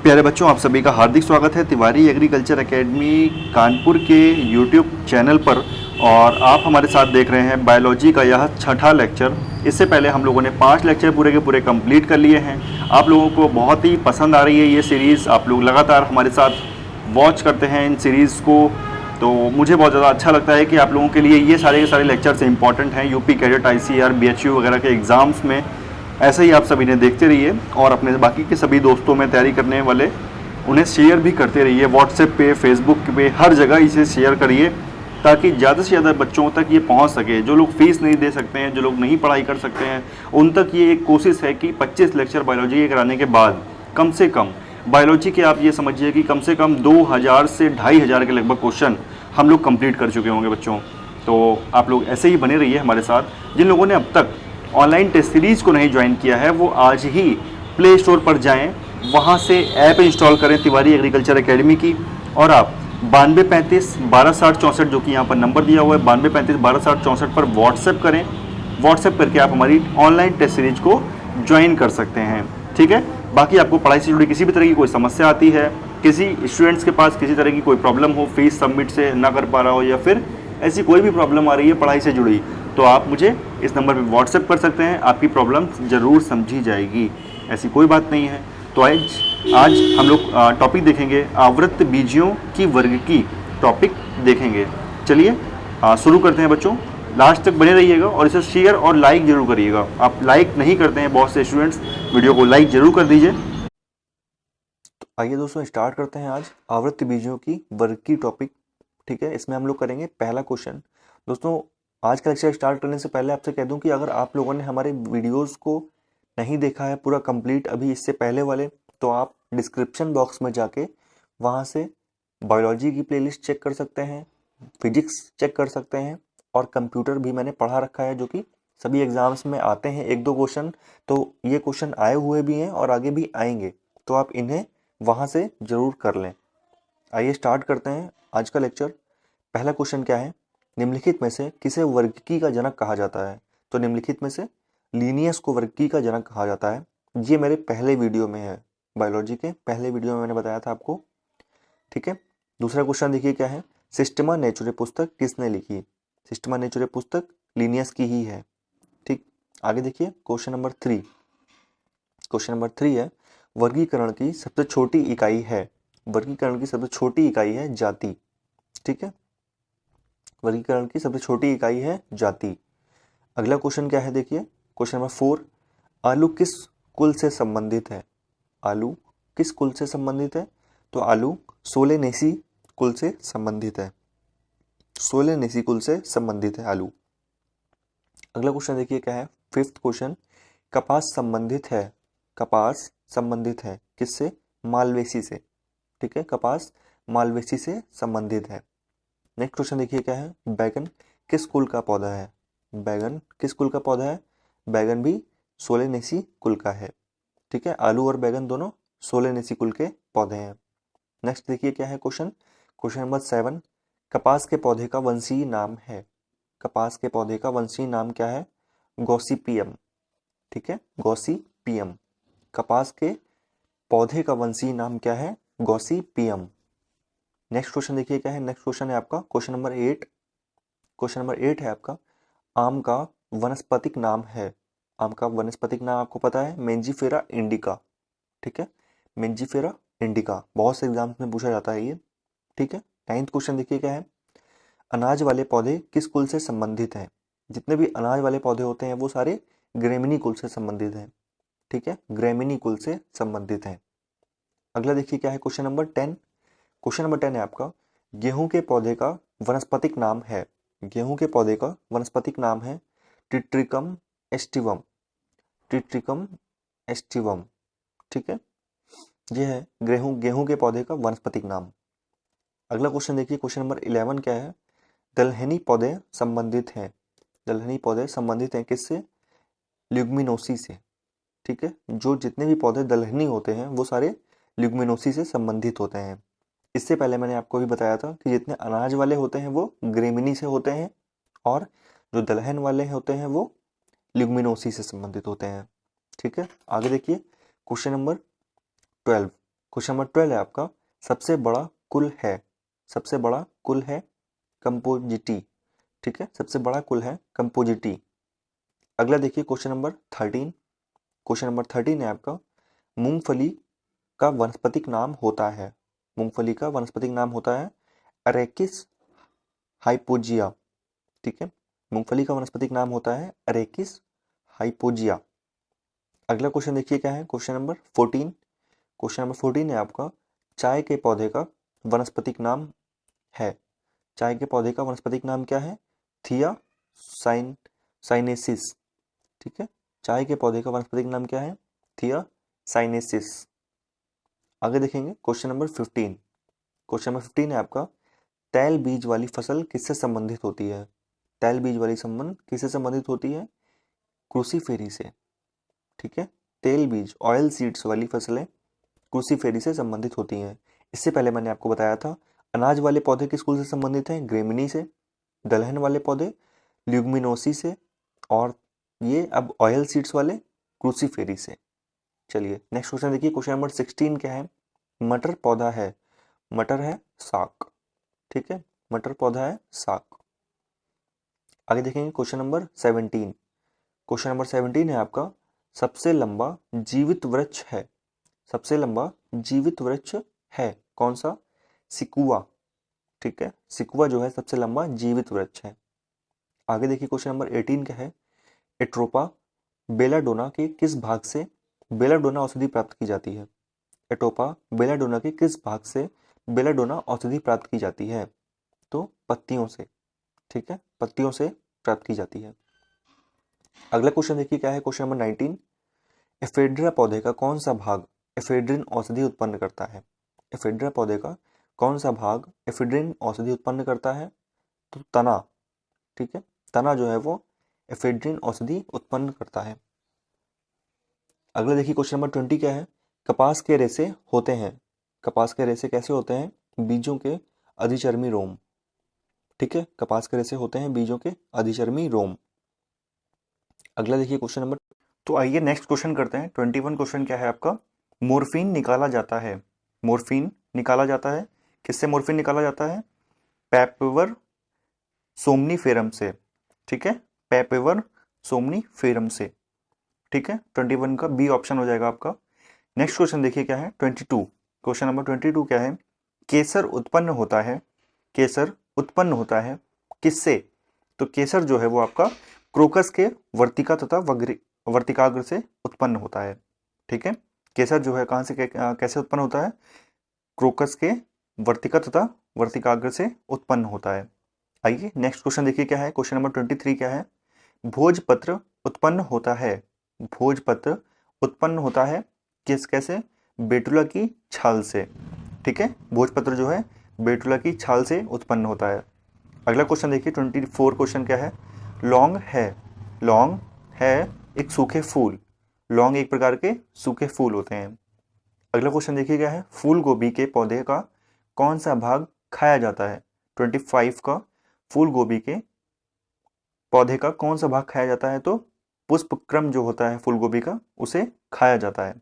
प्यारे बच्चों, आप सभी का हार्दिक स्वागत है तिवारी एग्रीकल्चर एकेडमी कानपुर के यूट्यूब चैनल पर। और आप हमारे साथ देख रहे हैं बायोलॉजी का यह छठा लेक्चर। इससे पहले हम लोगों ने 5 लेक्चर पूरे के पूरे कंप्लीट कर लिए हैं। आप लोगों को बहुत ही पसंद आ रही है ये सीरीज़, आप लोग लगातार हमारे साथ वॉच करते हैं इन सीरीज़ को, तो मुझे बहुत ज़्यादा अच्छा लगता है कि आप लोगों के लिए ये सारे के सारे लेक्चर्स इंपॉर्टेंट हैं। यूपी कैडेट, ICAR, BHU वगैरह के एग्ज़ाम्स में ऐसे ही आप सभी ने देखते रहिए और अपने बाकी के सभी दोस्तों में तैयारी करने वाले उन्हें शेयर भी करते रहिए। व्हाट्सएप पे, फेसबुक पे, हर जगह इसे शेयर करिए ताकि ज़्यादा से ज़्यादा बच्चों तक ये पहुंच सके। जो लोग फीस नहीं दे सकते हैं, जो लोग नहीं पढ़ाई कर सकते हैं, उन तक ये एक कोशिश है कि 25 लेक्चर बायोलॉजी के कराने के बाद कम से कम बायोलॉजी के आप ये समझिए कि कम से कम 2000 से 2500 के लगभग क्वेश्चन हम लोग कंप्लीट कर चुके होंगे बच्चों। तो आप लोग ऐसे ही बने रहिए हमारे साथ। जिन लोगों ने अब तक ऑनलाइन टेस्ट सीरीज़ को नहीं ज्वाइन किया है वो आज ही प्ले स्टोर पर जाएं, वहां से ऐप इंस्टॉल करें तिवारी एग्रीकल्चर एकेडमी की, और आप 9235 1260 64 जो कि यहाँ पर नंबर दिया हुआ है 9235 1260 64 पर व्हाट्सएप करें। व्हाट्सएप करके आप हमारी ऑनलाइन टेस्ट सीरीज को ज्वाइन कर सकते हैं, ठीक है। बाकी आपको पढ़ाई से जुड़ी किसी भी तरह की कोई समस्या आती है, किसी स्टूडेंट्स के पास किसी तरह की कोई प्रॉब्लम हो, फीस सबमिट से ना कर पा रहा हो, या फिर ऐसी कोई भी प्रॉब्लम आ रही है पढ़ाई से जुड़ी, तो आप मुझे इस नंबर पर व्हाट्सएप कर सकते हैं। आपकी प्रॉब्लम ज़रूर समझी जाएगी, ऐसी कोई बात नहीं है। तो आज हम लोग टॉपिक देखेंगे आवृत्त बीजियों की वर्ग की टॉपिक देखेंगे। चलिए शुरू करते हैं बच्चों। लास्ट तक बने रहिएगा और इसे शेयर और लाइक जरूर करिएगा। आप लाइक नहीं करते हैं बहुत से स्टूडेंट्स, वीडियो को लाइक जरूर कर दीजिए। तो आइए दोस्तों स्टार्ट करते हैं आज आवृत्त बीजियों की वर्ग की टॉपिक, ठीक है। इसमें हम लोग करेंगे पहला क्वेश्चन। दोस्तों आज का लेक्चर स्टार्ट करने से पहले आपसे कह दूं कि अगर आप लोगों ने हमारे वीडियोस को नहीं देखा है पूरा कंप्लीट अभी इससे पहले वाले, तो आप डिस्क्रिप्शन बॉक्स में जाके वहाँ से बायोलॉजी की प्लेलिस्ट चेक कर सकते हैं, फिजिक्स चेक कर सकते हैं, और कंप्यूटर भी मैंने पढ़ा रखा है जो कि सभी एग्जाम्स में आते हैं 1-2 क्वेश्चन। तो ये क्वेश्चन आए हुए भी हैं और आगे भी आएंगे, तो आप इन्हें वहाँ से ज़रूर कर लें। आइए स्टार्ट करते हैं आज का लेक्चर। पहला क्वेश्चन क्या है, निम्नलिखित में से किसे वर्गीकी का जनक कहा जाता है। तो निम्नलिखित में से लीनियस को वर्गीकी का जनक कहा जाता है। ये मेरे पहले वीडियो में है, बायोलॉजी के पहले वीडियो में मैंने बताया था आपको, ठीक है। दूसरा क्वेश्चन देखिए क्या है, सिस्टमा नेचुरे पुस्तक किसने लिखी। सिस्टमा नेचुरे पुस्तक लीनियस की ही है, ठीक। आगे देखिए क्वेश्चन नंबर 3। क्वेश्चन नंबर 3 है, वर्गीकरण की सबसे छोटी इकाई है। वर्गीकरण की सबसे छोटी इकाई है जाति, ठीक है। वर्गीकरण की सबसे छोटी इकाई है जाति। अगला क्वेश्चन क्या है देखिए, क्वेश्चन नंबर 4, आलू किस कुल से संबंधित है। आलू किस कुल से संबंधित है। तो आलू सोलेनेसी कुल से संबंधित है। सोलेनेसी कुल से संबंधित है आलू। अगला क्वेश्चन देखिए क्या है, 5th क्वेश्चन, कपास संबंधित है। कपास संबंधित है किससे, मालवेसी से, ठीक है। कपास मालवेसी से संबंधित है। नेक्स्ट क्वेश्चन देखिए क्या है, बैगन किस कुल का पौधा है। बैगन किस कुल का पौधा है। बैगन भी सोलेनेसी कुल का है, ठीक है। आलू और बैगन दोनों सोलेनेसी कुल के पौधे हैं। नेक्स्ट देखिए क्या है क्वेश्चन, क्वेश्चन नंबर 7, कपास के पौधे का वंशीय नाम है। कपास के पौधे का वंशीय नाम क्या है, गॉसिपियम, ठीक है। गॉसिपियम, कपास के पौधे का वंशीय नाम क्या है, गॉसिपियम। नेक्स्ट क्वेश्चन देखिए क्या है, नेक्स्ट क्वेश्चन है आपका क्वेश्चन नंबर 8। क्वेश्चन नंबर 8 है आपका, आम का वनस्पतिक नाम है। आम का वनस्पतिक नाम आपको पता है, मेंजीफेरा इंडिका, ठीक है। मेंजीफेरा इंडिका बहुत से एग्जाम्स में पूछा जाता है ये, ठीक है। 9th क्वेश्चन देखिए क्या है, अनाज वाले पौधे किस कुल से संबंधित हैं। जितने भी अनाज वाले पौधे होते हैं वो सारे ग्रेमिनी कुल से संबंधित हैं, ठीक है। ग्रेमिनी कुल से संबंधित हैं। अगला देखिए क्या है क्वेश्चन नंबर 10। क्वेश्चन नंबर 10 है आपका, गेहूं के पौधे का वनस्पतिक नाम है। गेहूं के पौधे का वनस्पतिक नाम है टिट्रिकम एस्टिवम। टिट्रिकम एस्टिवम, ठीक है। यह है गेहूं के पौधे का वनस्पतिक नाम। अगला क्वेश्चन देखिए क्वेश्चन नंबर 11 क्या है, दलहनी पौधे संबंधित हैं। दलहनी पौधे संबंधित हैं किससे, ल्यूग्मिनोसी से, ठीक है। जो जितने भी पौधे दलहनी होते हैं वो सारे ल्यूग्मिनोसी से संबंधित होते हैं। इससे पहले मैंने आपको भी बताया था कि जितने अनाज वाले होते हैं वो ग्रेमिनी से होते हैं, और जो दलहन वाले होते हैं वो ल्यूग्मिनोसी से संबंधित होते हैं, ठीक है। आगे देखिए क्वेश्चन नंबर 12। क्वेश्चन नंबर 12 है आपका, सबसे बड़ा कुल है, सबसे बड़ा कुल है कंपोजिटी, ठीक है, सबसे बड़ा कुल है कंपोजिटी। अगला देखिए क्वेश्चन नंबर 13, क्वेश्चन नंबर 13 है आपका, मूंगफली का वनस्पतिक नाम होता है, मूंगफली का वनस्पतिक नाम होता है अरेकिस हाइपोजिया, ठीक है, मूंगफली का वनस्पतिक नाम होता है अरेकिस हाइपोजिया। अगला क्वेश्चन देखिए क्या है, क्वेश्चन नंबर 14, क्वेश्चन नंबर 14 है आपका, चाय के पौधे का वनस्पतिक नाम है, चाय के पौधे का वनस्पतिक नाम क्या है, थिया साइनेसिस, ठीक है, चाय के पौधे का वनस्पतिक नाम क्या है, थिया साइनेसिस। आगे देखेंगे क्वेश्चन नंबर 15, क्वेश्चन नंबर 15 है आपका, तैल बीज वाली फसल किससे संबंधित होती है, तैल बीज वाली संबंध किससे संबंधित होती है, क्रूसीफेरी से, ठीक है, तेल बीज ऑयल सीड्स वाली फसलें क्रूसीफेरी से संबंधित होती हैं। इससे पहले मैंने आपको बताया था अनाज वाले पौधे किस कुल से संबंधित हैं, ग्रेमिनी से, दलहन वाले पौधे ल्यूमिनोसी से, और ये अब ऑयल सीड्स वाले क्रूसीफेरी से। चलिए नेक्स्ट क्वेश्चन देखिए, क्वेश्चन नंबर 16 क्या है, मटर पौधा है, मटर है साग, ठीक है, मटर पौधा है साग। आगे देखेंगे क्वेश्चन नंबर 17, क्वेश्चन नंबर 17 है आपका, सबसे लंबा जीवित वृक्ष है, सबसे लंबा जीवित वृक्ष है कौन सा, सिकुआ, ठीक है, सिकुआ जो है सबसे लंबा जीवित वृक्ष है। आगे देखिए क्वेश्चन नंबर 18 क्या है, एट्रोपा बेलाडोना के किस भाग से बेलाडोना औषधि प्राप्त की जाती है, एटोपा बेलाडोना के किस भाग से बेलाडोना औषधि प्राप्त की जाती है, तो पत्तियों से, ठीक है, पत्तियों से प्राप्त की जाती है। अगला क्वेश्चन देखिए क्या है, क्वेश्चन नंबर 19, एफेड्रा पौधे का कौन सा भाग एफेड्रिन औषधि उत्पन्न करता है, एफेड्रा पौधे का कौन सा भाग एफेड्रिन औषधि उत्पन्न करता है, तो तना, ठीक है, तना जो है वो एफेड्रिन औषधि उत्पन्न करता है। अगला देखिए क्वेश्चन नंबर 20 क्या है, कपास के रेशे होते हैं, कपास के रेशे कैसे होते हैं, बीजों के अधिचर्मी रोम, ठीक है, कपास के रेशे होते हैं बीजों के अधिचर्मी रोम। अगला देखिए क्वेश्चन नंबर, तो आइए नेक्स्ट क्वेश्चन करते हैं। 21 क्वेश्चन क्या है आपका, मोर्फिन निकाला जाता है, मोर्फिन निकाला जाता है, किससे मोर्फिन निकाला जाता है, पेपवर सोमनीफेरम से, ठीक है, पेपवर सोमनीफेरम से, ठीक है, 21 का बी ऑप्शन हो जाएगा आपका। नेक्स्ट क्वेश्चन देखिए क्या है, 22, क्वेश्चन नंबर 22 क्या है, केसर उत्पन्न होता है, केसर उत्पन्न होता है किससे, तो केसर जो है वो आपका क्रोकस के वर्तिका तथा वर्तिकाग्र से उत्पन्न होता है, ठीक है, केसर जो है कहाँ से कैसे उत्पन्न होता है, क्रोकस के वर्तिका तथा वर्तिकाग्र से उत्पन्न होता है। आइए नेक्स्ट क्वेश्चन देखिए क्या है, क्वेश्चन नंबर 23 क्या है, भोजपत्र उत्पन्न होता है, भोजपत्र उत्पन्न होता है किस कैसे, बेटुला की छाल से, ठीक है, भोजपत्र जो है बेटुला की छाल से उत्पन्न होता है। अगला क्वेश्चन देखिए 24 क्वेश्चन क्या है, लौंग है, लौंग है एक सूखे फूल, लौंग एक प्रकार के सूखे फूल होते हैं। अगला क्वेश्चन देखिए क्या है, फूल गोभी के पौधे का कौन सा भाग खाया जाता है, 25 का फूल गोभी के पौधे का कौन सा भाग खाया जाता है, तो पुष्पक्रम जो होता है फूल गोभी का उसे खाया जाता है।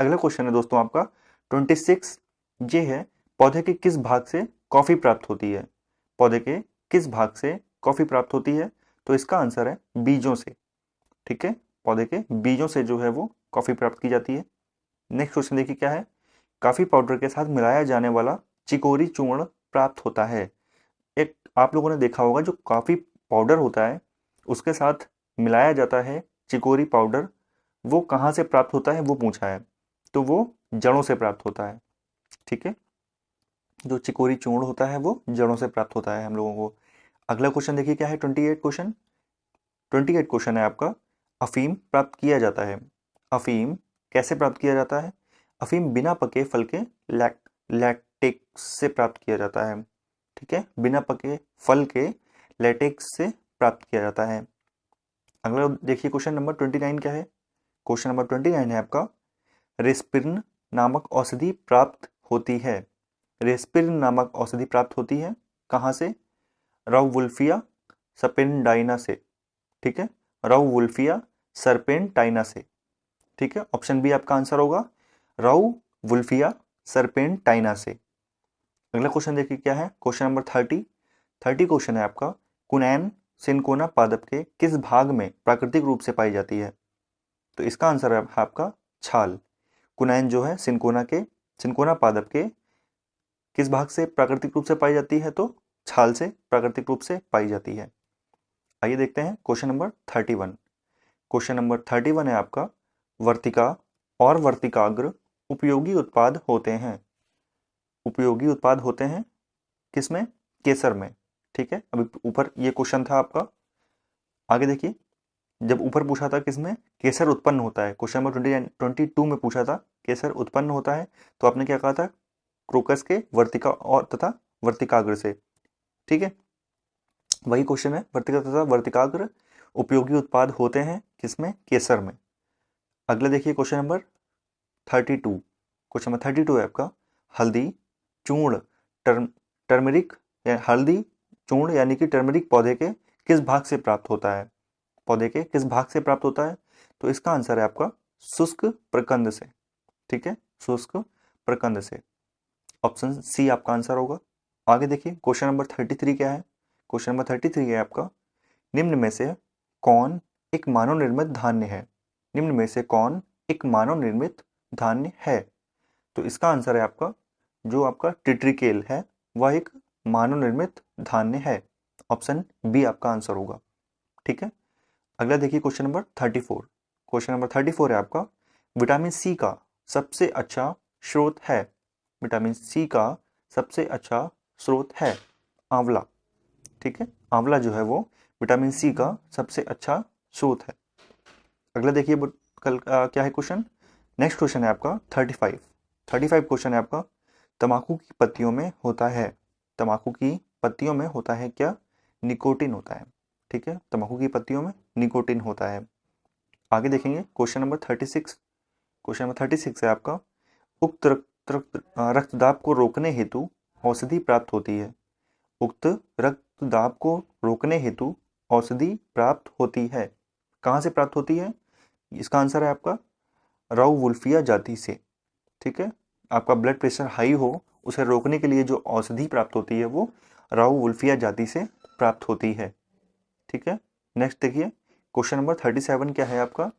अगला क्वेश्चन है दोस्तों आपका 26, ये है पौधे के किस भाग से कॉफी प्राप्त होती है, पौधे के किस भाग से कॉफी प्राप्त होती है, तो इसका आंसर है बीजों से, ठीक है, पौधे के बीजों से जो है वो कॉफी प्राप्त की जाती है। नेक्स्ट क्वेश्चन देखिए क्या है, कॉफी पाउडर के साथ मिलाया जाने वाला चिकोरी चूर्ण प्राप्त होता है, एक आप लोगों ने देखा होगा जो कॉफी पाउडर होता है उसके साथ मिलाया जाता है चिकोरी पाउडर, वो कहाँ से प्राप्त होता है वो पूछा है, तो वो जड़ों से प्राप्त होता है, ठीक है, जो चिकोरी चूर्ण होता है वो जड़ों से प्राप्त होता है हम लोगों को। अगला क्वेश्चन देखिए क्या है 28 क्वेश्चन, 28 क्वेश्चन है आपका, अफीम प्राप्त किया जाता है, अफीम कैसे प्राप्त किया जाता है, अफीम बिना पके फल के लैटेक्स से प्राप्त किया जाता है, ठीक है, बिना पके फल के लैटेक्स से प्राप्त किया जाता है। अगला देखिए क्वेश्चन नंबर 29 क्या है, क्वेश्चन नंबर 29 है आपका, रेस्पिरिन नामक औषधि प्राप्त होती है, रेस्पिरिन नामक औषधि प्राप्त होती है कहाँ से, राउवुल्फिया सर्पेंटाइना से, ठीक है, राउवुल्फिया सर्पेंटाइना से, ठीक है, ऑप्शन बी आपका आंसर होगा राउवुल्फिया सर्पेंटाइना से। अगला क्वेश्चन देखिए क्या है, क्वेश्चन नंबर 30 क्वेश्चन है आपका, कुनैन सिनकोना पादप के किस भाग में प्राकृतिक रूप से पाई जाती है? तो इसका आंसर है आपका छाल। कुनैन जो है सिनकोना पादप के किस भाग से प्राकृतिक रूप से पाई जाती है? तो छाल से प्राकृतिक रूप से पाई जाती है। आइए देखते हैं क्वेश्चन नंबर 31। क्वेश्चन नंबर 31 है आपका, वर्तिका और वर्तिकाग्र उपयोगी उत्पाद होते हैं। उपयोगी उत्पाद होते हैं किसमें? केसर में। ठीक है, अभी ऊपर ये क्वेश्चन था आपका। आगे देखिए, जब ऊपर पूछा था किसमें केसर उत्पन्न होता है, क्वेश्चन नंबर 22 में पूछा था केसर उत्पन्न होता है, तो आपने क्या कहा था? क्रोकस के वर्तिका और तथा वर्तिकाग्र से। ठीक है, वही क्वेश्चन है, वर्तिका तथा वर्तिकाग्र उपयोगी उत्पाद होते हैं किसमें? केसर में। अगला देखिए क्वेश्चन नंबर 32। क्वेश्चन नंबर 32 है आपका, हल्दी चूर्ण टर्मरिक हल्दी चूर्ण यानी कि टर्मरिक पौधे के किस भाग से प्राप्त होता है? पौधे के किस भाग से प्राप्त होता है? तो इसका आंसर है आपका शुष्क प्रकंद से। ठीक है, शुष्क प्रकंद से। ऑप्शन सी आपका आंसर होगा। आगे देखिए क्वेश्चन नंबर 33 क्या है? क्वेश्चन नंबर 33 है आपका, निम्न में से कौन एक मानव निर्मित धान्य है? निम्न में से कौन एक मानव निर्मित धान्य है? तो इसका आंसर है आपका जो आपका टिट्रिकेल है वह एक मानव निर्मित धान्य है। ऑप्शन बी आपका आंसर होगा। ठीक है, अगला देखिए क्वेश्चन नंबर 34। क्वेश्चन नंबर 34 है आपका, विटामिन सी का सबसे अच्छा स्रोत है। विटामिन सी का सबसे अच्छा स्रोत है आंवला। ठीक है, आंवला जो है वो विटामिन सी का सबसे अच्छा स्रोत है। अगला देखिए क्या है क्वेश्चन? नेक्स्ट क्वेश्चन है आपका 35 क्वेश्चन है आपका, तंबाकू की पत्तियों में होता है। तंबाकू की पत्तियों में होता है क्या? निकोटिन होता है। ठीक है, तंबाकू की पत्तियों में निकोटिन होता है। आगे देखेंगे क्वेश्चन नंबर 36। क्वेश्चन नंबर 36 है आपका, उक्त रक्तदाब को रोकने हेतु औषधि प्राप्त होती है। उक्त रक्तदाब को रोकने हेतु औषधि प्राप्त होती है। कहाँ से प्राप्त होती है? इसका आंसर है आपका राउवुल्फिया जाति से। ठीक है, आपका ब्लड प्रेशर हाई हो उसे रोकने के लिए जो औषधि प्राप्त होती है वो राउवुल्फिया जाति से प्राप्त होती है। ठीक है, नेक्स्ट देखिए क्वेश्चन नंबर 37 क्या है आपका,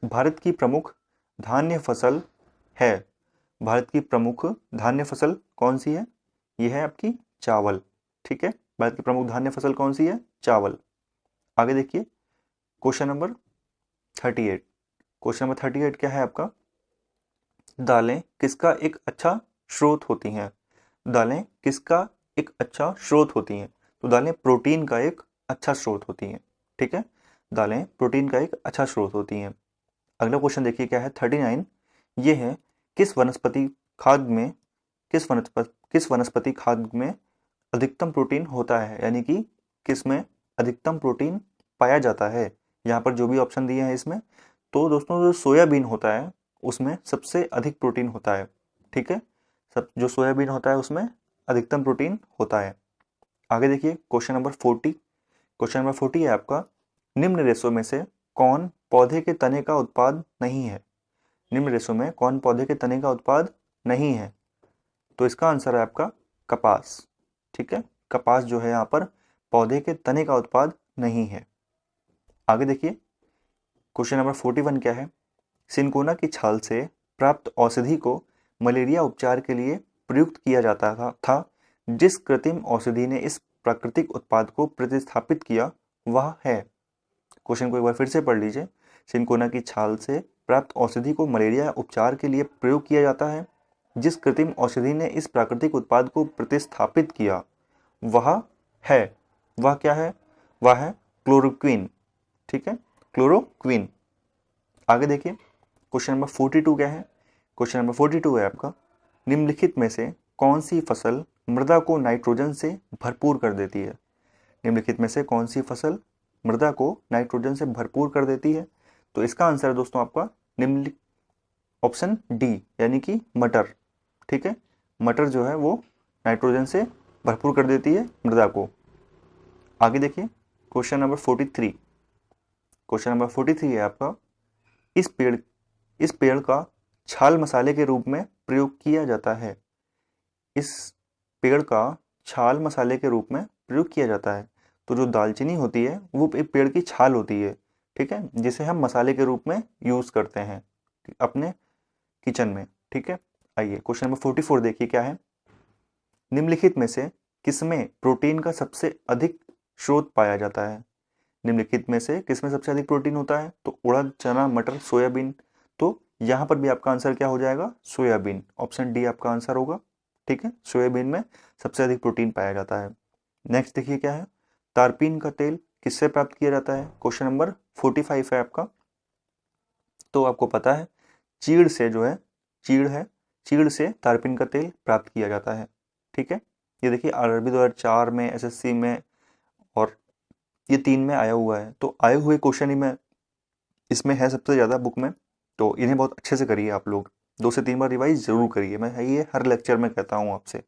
भारत की प्रमुख धान्य फसल है। भारत की प्रमुख धान्य फसल कौन सी है? यह है आपकी चावल। ठीक है, भारत की प्रमुख धान्य फसल कौन सी है? चावल। आगे देखिए क्वेश्चन नंबर 38। क्वेश्चन नंबर 38 क्या है आपका, दालें किसका एक अच्छा स्रोत होती हैं? दालें किसका एक अच्छा स्रोत होती हैं? तो दालें प्रोटीन का एक अच्छा स्रोत होती हैं। ठीक है, दालें प्रोटीन का एक अच्छा स्रोत होती हैं। अगला क्वेश्चन देखिए क्या है 39। ये है, किस वनस्पति खाद्य में किस वनस्पति खाद्य में अधिकतम प्रोटीन होता है, यानी कि किस में अधिकतम प्रोटीन पाया जाता है? यहाँ पर जो भी ऑप्शन दिए हैं इसमें, तो दोस्तों जो सोयाबीन होता है उसमें सबसे अधिक प्रोटीन होता है। ठीक है, सब जो सोयाबीन होता है उसमें अधिकतम प्रोटीन होता है। आगे देखिए क्वेश्चन नंबर 40। क्वेश्चन नंबर 40 है आपका, निम्न रेशों में से कौन पौधे के तने का उत्पाद नहीं है? निम्न रेशों में कौन पौधे के तने का उत्पाद नहीं है? तो इसका आंसर है आपका कपास। ठीक है, कपास जो है यहाँ पर पौधे के तने का उत्पाद नहीं है। आगे देखिए क्वेश्चन नंबर 41 क्या है, सिनकोना की छाल से प्राप्त औषधि को मलेरिया उपचार के लिए प्रयुक्त किया जाता था। जिस कृत्रिम औषधि ने इस प्राकृतिक उत्पाद को प्रतिस्थापित किया वह है। क्वेश्चन को एक बार फिर से पढ़ लीजिए, सिनकोना की छाल से प्राप्त औषधि को मलेरिया उपचार के लिए प्रयोग किया जाता है। जिस कृत्रिम औषधि ने इस प्राकृतिक उत्पाद को प्रतिस्थापित किया वह है, वह क्या है? वह है क्लोरोक्विन। ठीक है, क्लोरोक्विन। आगे देखिए क्वेश्चन नंबर 42 क्या है? क्वेश्चन नंबर 42 है आपका, निम्नलिखित में से कौन सी फसल मृदा को नाइट्रोजन से भरपूर कर देती है? निम्नलिखित में से कौन सी फसल मृदा को नाइट्रोजन से भरपूर कर देती है? तो इसका आंसर है दोस्तों आपका निम्नलिखित ऑप्शन डी यानी कि मटर। ठीक है, मटर जो है वो नाइट्रोजन से भरपूर कर देती है मृदा को। आगे देखिए क्वेश्चन नंबर 43। क्वेश्चन नंबर 43 है आपका, इस पेड़ का छाल मसाले के रूप में प्रयोग किया जाता है। इस पेड़ का छाल मसाले के रूप में प्रयोग किया जाता है। तो जो दालचीनी होती है वो एक पेड़ की छाल होती है, ठीक है, जिसे हम मसाले के रूप में यूज करते हैं अपने किचन में, ठीक है। आइए क्वेश्चन नंबर 44 देखिए क्या है। निम्नलिखित में से किसमें प्रोटीन का सबसे अधिक स्रोत पाया जाता है। निम्नलिखित में से किसमें सबसे अधिक प्रोटीन होता है, तो उड़द, चना, मटर, सोयाबीन। तो यहां पर भी आपका आंसर क्या हो जाएगा, सोयाबीन। ऑप्शन डी आपका आंसर होगा, ठीक है। सोयाबीन में सबसे अधिक प्रोटीन पाया जाता है। नेक्स्ट देखिए क्या है। तारपीन का तेल किससे प्राप्त किया जाता है। क्वेश्चन नंबर 45 है आपका। तो आपको पता है चीड़ से जो है, चीड़ है, चीड़ से तारपीन का तेल प्राप्त किया जाता है, ठीक है। ये देखिए आरआरबी 2004 में, एसएससी में और ये 3 में आया हुआ है। तो आए हुए क्वेश्चन ही में इसमें है सबसे ज़्यादा बुक में। तो इन्हें बहुत अच्छे से करिए आप लोग, 2 से 3 बार रिवाइज जरूर करिए, मैं ये हर लेक्चर में कहता हूँ आपसे।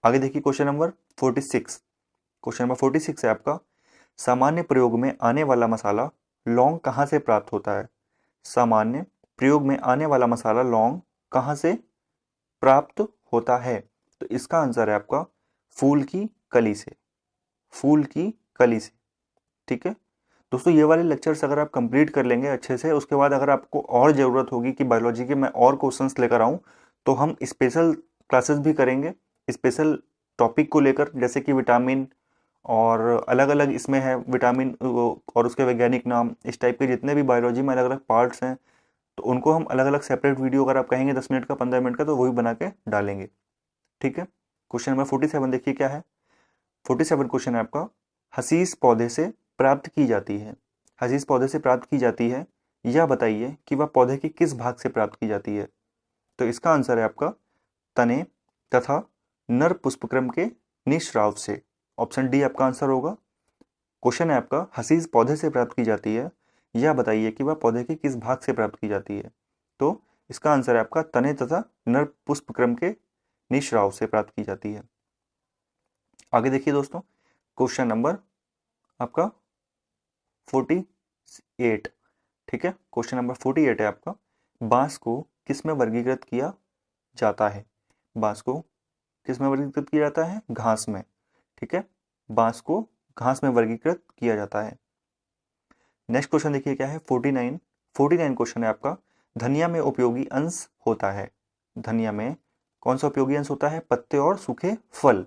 आगे देखिए क्वेश्चन नंबर 46। क्वेश्चन नंबर 46 है आपका। सामान्य प्रयोग में आने वाला मसाला लौंग कहाँ से प्राप्त होता है। सामान्य प्रयोग में आने वाला मसाला लौंग कहाँ से प्राप्त होता है। तो इसका आंसर है आपका फूल की कली से, फूल की कली से, ठीक है। दोस्तों ये वाले लेक्चर्स अगर आप कंप्लीट कर लेंगे अच्छे से, उसके बाद अगर आपको और ज़रूरत होगी कि बायोलॉजी के मैं और क्वेश्चंस लेकर आऊँ, तो हम स्पेशल क्लासेस भी करेंगे स्पेशल टॉपिक को लेकर, जैसे कि विटामिन और अलग अलग इसमें है विटामिन और उसके वैज्ञानिक नाम, इस टाइप के जितने भी बायोलॉजी में अलग अलग पार्ट्स हैं, तो उनको हम अलग अलग सेपरेट वीडियो अगर आप कहेंगे 10 मिनट का, 15 मिनट का, तो वही बना के डालेंगे, ठीक है। क्वेश्चन नंबर 47 देखिए क्या है। 47 क्वेश्चन है आपका। हसीस पौधे से प्राप्त की जाती है। हसीस पौधे से प्राप्त की जाती है, यह बताइए कि वह पौधे के किस भाग से प्राप्त की जाती है। तो इसका आंसर है आपका तने तथा नर पुष्पक्रम के निःस्राव से। ऑप्शन डी आपका आंसर होगा। क्वेश्चन है आपका हसीस पौधे से प्राप्त की जाती है, यह बताइए कि वह पौधे के किस भाग से प्राप्त की जाती है। तो इसका आंसर है आपका तने तथा नर पुष्पक्रम के निःस्राव से प्राप्त की जाती है। आगे देखिए दोस्तों क्वेश्चन नंबर आपका 48, ठीक है। क्वेश्चन नंबर 48 है आपका। बांस को किस में वर्गीकृत किया जाता है। बांस को किस में वर्गीकृत किया जाता है, घास में, ठीक है। बांस को घास में वर्गीकृत किया जाता है। नेक्स्ट क्वेश्चन देखिए क्या है। 49 क्वेश्चन है आपका। धनिया में उपयोगी अंश होता है। धनिया में कौन सा उपयोगी अंश होता है, पत्ते और सूखे फल,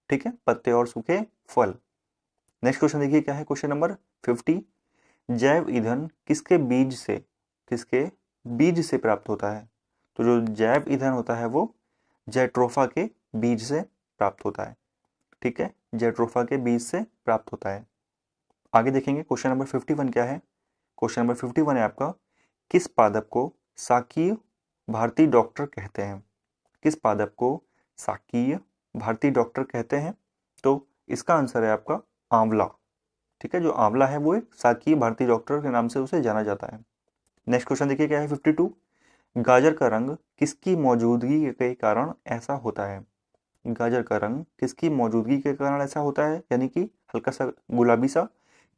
ठीक है, पत्ते और सूखे फल। नेक्स्ट क्वेश्चन देखिए क्या है। Question number 50। जैव ईंधन किसके बीज से प्राप्त होता है। तो जो जैव ईंधन होता है वो जैट्रोफा के बीज से प्राप्त होता है, ठीक है, जैट्रोफा के बीज से प्राप्त होता है। आगे देखेंगे क्वेश्चन नंबर 51 क्या है। क्वेश्चन नंबर 51 है आपका। किस पादप को साकीय भारतीय डॉक्टर कहते हैं। किस पादप को साकीय भारतीय डॉक्टर कहते हैं। तो इसका आंसर है आपका आंवला, ठीक है। जो आंवला है वो एक साकीय भारतीय डॉक्टर के नाम से उसे जाना जाता है। नेक्स्ट क्वेश्चन देखिए क्या है। 52। गाजर का रंग किसकी मौजूदगी के कारण ऐसा होता है। गाजर का रंग किसकी मौजूदगी के कारण ऐसा होता है, यानी कि हल्का सा गुलाबी सा,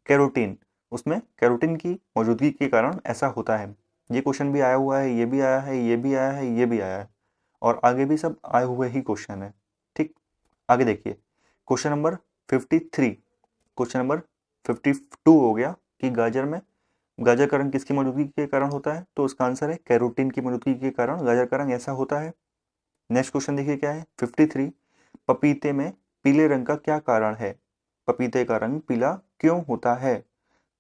कैरोटीन, उसमें कैरोटीन की मौजूदगी के कारण ऐसा होता है। ये क्वेश्चन भी आया हुआ है, ये भी आया है, ये भी आया है, ये भी आया है, और आगे भी सब आए हुए ही क्वेश्चन है, ठीक। आगे देखिए क्वेश्चन नंबर 53। क्वेश्चन नंबर 52 हो गया कि गाजर का रंग किसकी मौजूदगी के कारण होता है। तो उसका आंसर है कैरोटीन की मौजूदगी के कारण गाजर का रंग ऐसा होता है। नेक्स्ट क्वेश्चन देखिए क्या है। 53। पपीते में पीले रंग का क्या कारण है। पपीते का रंग पीला क्यों होता है।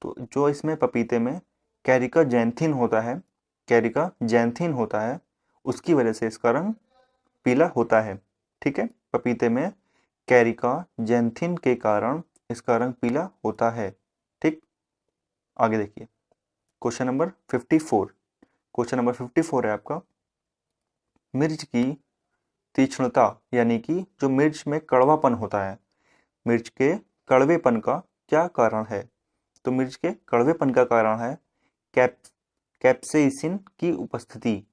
तो जो इसमें पपीते में कैरिका जैंथिन होता है, कैरिका जैंथिन होता है, उसकी वजह से इसका रंग पीला होता है, ठीक है। पपीते में कैरिका जैंथिन के कारण इसका रंग पीला होता है, ठीक। आगे देखिए क्वेश्चन नंबर 54। क्वेश्चन नंबर 54 है आपका। मिर्च की तीक्ष्णता, यानी कि जो मिर्च में कड़वापन होता है, मिर्च के कड़वेपन का क्या कारण है। तो मिर्च के कड़वेपन का कारण है कैप्सेसिन की उपस्थिति।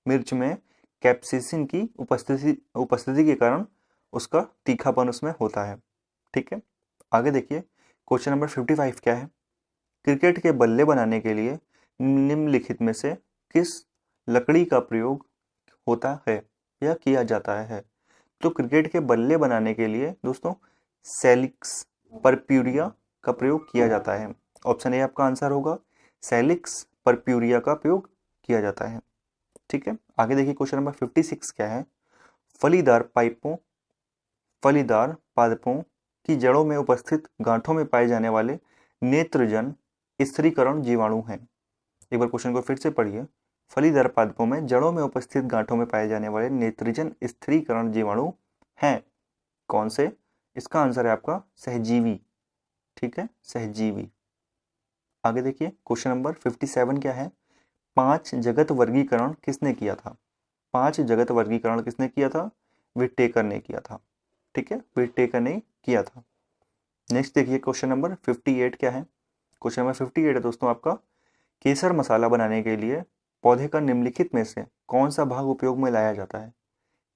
मिर्च में कैप्सेसिन की उपस्थिति के कारण उसका तीखापन उसमें होता है, ठीक है। आगे देखिए क्वेश्चन नंबर 55 क्या है। क्रिकेट के बल्ले बनाने के लिए निम्नलिखित में से किस लकड़ी का प्रयोग होता है या किया जाता है? तो क्रिकेट के बल्ले बनाने के लिए दोस्तों सैलिक्स परप्यूरिया का प्रयोग किया जाता है। ऑप्शन ए आपका आंसर होगा, सैलिक्स परप्यूरिया का प्रयोग किया जाता है। ठीक है, आगे देखिए क्वेश्चन नंबर 56 क्या है। फलीदार पादपों की जड़ों में उपस्थित गांठों में पाए जाने वाले नेत्रजन स्थिरीकरण जीवाणु हैं। एक बार क्वेश्चन को फिर से पढ़िए। फलीदार पादपों में जड़ों में उपस्थित गांठों में पाए जाने वाले नेत्रजन स्थिरीकरण जीवाणु हैं। कौन से? इसका आंसर है आपका सहजीवी। ठीक है, सहजीवी। आगे देखिए क्वेश्चन नंबर 57 क्या है। 5 जगत वर्गीकरण किसने किया था? 5 जगत वर्गीकरण किसने किया था? विटेकर ने किया था। ठीक है, विटेकर ने किया था। नेक्स्ट देखिए क्वेश्चन नंबर 58 क्या है। क्वेश्चन नंबर 58 है दोस्तों आपका, केसर मसाला बनाने के लिए पौधे का निम्नलिखित में से कौन सा भाग उपयोग में लाया जाता है?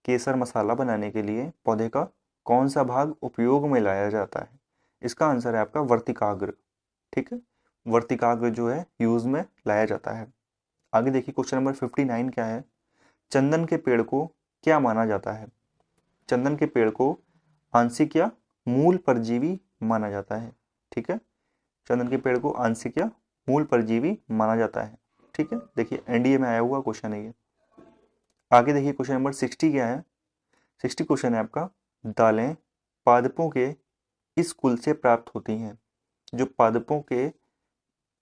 केसर मसाला बनाने के लिए पौधे का कौन सा भाग उपयोग में लाया जाता है? इसका आंसर है आपका वर्तिकाग्र। ठीक है, वर्तिकाग्र जो है यूज में लाया जाता है। आगे देखिए क्वेश्चन नंबर 59 क्या है। चंदन के पेड़ को क्या माना जाता है? चंदन के पेड़ को आंशिक या मूल परजीवी माना जाता है। ठीक है, चंदन के पेड़ को आंशिक या मूल परजीवी माना जाता है। ठीक है, देखिए एनडीए में आया हुआ क्वेश्चन है ये। आगे देखिए क्वेश्चन नंबर 60 क्या है। 60 क्वेश्चन है आपका, दालें पादपों के इस कुल से प्राप्त होती हैं। जो पादपों के,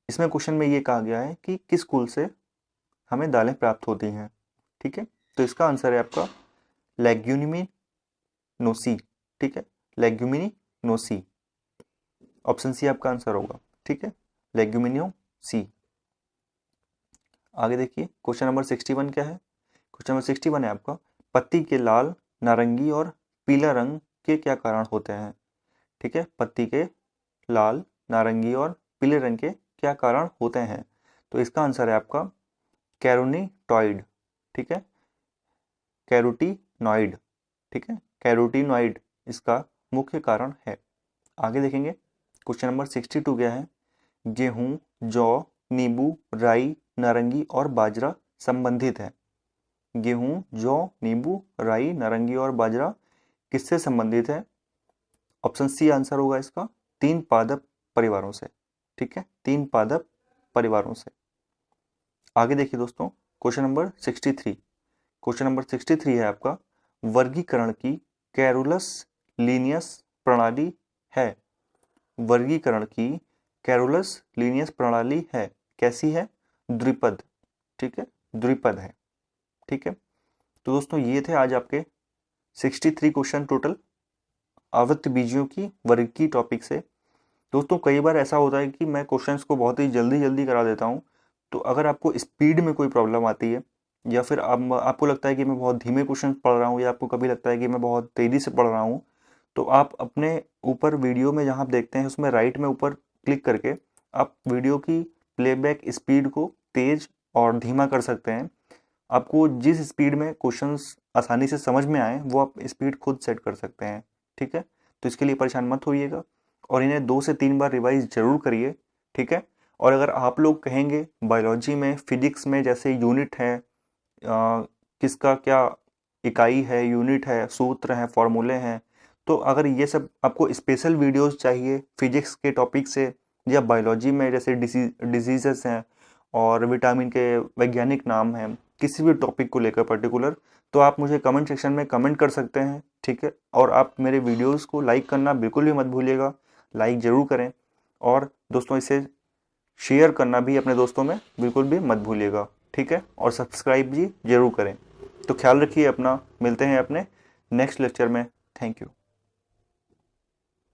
इसमें क्वेश्चन में ये कहा गया है कि किस कुल से हमें दालें प्राप्त होती हैं। ठीक है, तो इसका आंसर है आपका लेग्यूमिनोसी। ठीक है, लेग्यूमिनोसी। ऑप्शन सी आपका आंसर होगा। ठीक है, लेग्यूमिनोसी। आगे देखिए क्वेश्चन नंबर 61 क्या है। क्वेश्चन नंबर 61 है आपका, पत्ती के लाल, नारंगी और पीला रंग के क्या कारण होते हैं? ठीक है, पत्ती के लाल, नारंगी और पीले रंग के क्या कारण होते हैं? तो इसका आंसर है आपका कैरोटीनॉइड। ठीक है, कैरोटीनॉइड। ठीक है, कैरोटीनॉइड इसका मुख्य कारण है। आगे देखेंगे क्वेश्चन नंबर 62 क्या है। गेहूं, जौ, नींबू, राई, नारंगी और बाजरा संबंधित है। गेहूं, जौ, नींबू, राई, नारंगी और बाजरा किससे संबंधित है? ऑप्शन सी आंसर होगा इसका, 3 पादप परिवारों से। ठीक है, 3 पादप परिवारों से। आगे देखिए दोस्तों क्वेश्चन नंबर 63। क्वेश्चन नंबर 63 है आपका, वर्गीकरण की कैरोलस लीनियस प्रणाली है। वर्गीकरण की कैरोलस लीनियस प्रणाली है, कैसी है? द्विपद। ठीक है, द्विपद है। ठीक है, तो दोस्तों ये थे आज आपके 63 क्वेश्चन टोटल आवृत्त बीजियों की वर्ग की टॉपिक से। दोस्तों कई बार ऐसा होता है कि मैं क्वेश्चंस को बहुत ही जल्दी करा देता हूँ, तो अगर आपको स्पीड में कोई प्रॉब्लम आती है या फिर आपको लगता है कि मैं बहुत धीमे क्वेश्चन पढ़ रहा हूँ या आपको कभी लगता है कि मैं बहुत तेज़ी से पढ़ रहा हूँ, तो आप अपने ऊपर वीडियो में जहाँ आप देखते हैं उसमें राइट में ऊपर क्लिक करके आप वीडियो की प्लेबैक स्पीड को तेज़ और धीमा कर सकते हैं। आपको जिस स्पीड में क्वेश्चंस आसानी से समझ में आए वो आप स्पीड खुद सेट कर सकते हैं। ठीक है, तो इसके लिए परेशान मत होइएगा और इन्हें 2 से 3 बार रिवाइज जरूर करिए। ठीक है, और अगर आप लोग कहेंगे बायोलॉजी में, फिजिक्स में जैसे यूनिट है, किसका क्या इकाई है, यूनिट है, सूत्र हैं, फॉर्मूले हैं, तो अगर ये सब आपको स्पेशल वीडियोस चाहिए फिजिक्स के टॉपिक से या बायोलॉजी में जैसे डिजीजेस हैं और विटामिन के वैज्ञानिक नाम हैं, किसी भी टॉपिक को लेकर पर्टिकुलर, तो आप मुझे कमेंट सेक्शन में कमेंट कर सकते हैं। ठीक है, और आप मेरे वीडियोस को लाइक करना बिल्कुल भी मत भूलिएगा, लाइक ज़रूर करें और दोस्तों इसे शेयर करना भी अपने दोस्तों में बिल्कुल भी मत भूलिएगा। ठीक है, और सब्सक्राइब भी जरूर करें। तो ख्याल रखिए अपना, मिलते हैं अपने नेक्स्ट लेक्चर में। Thank you.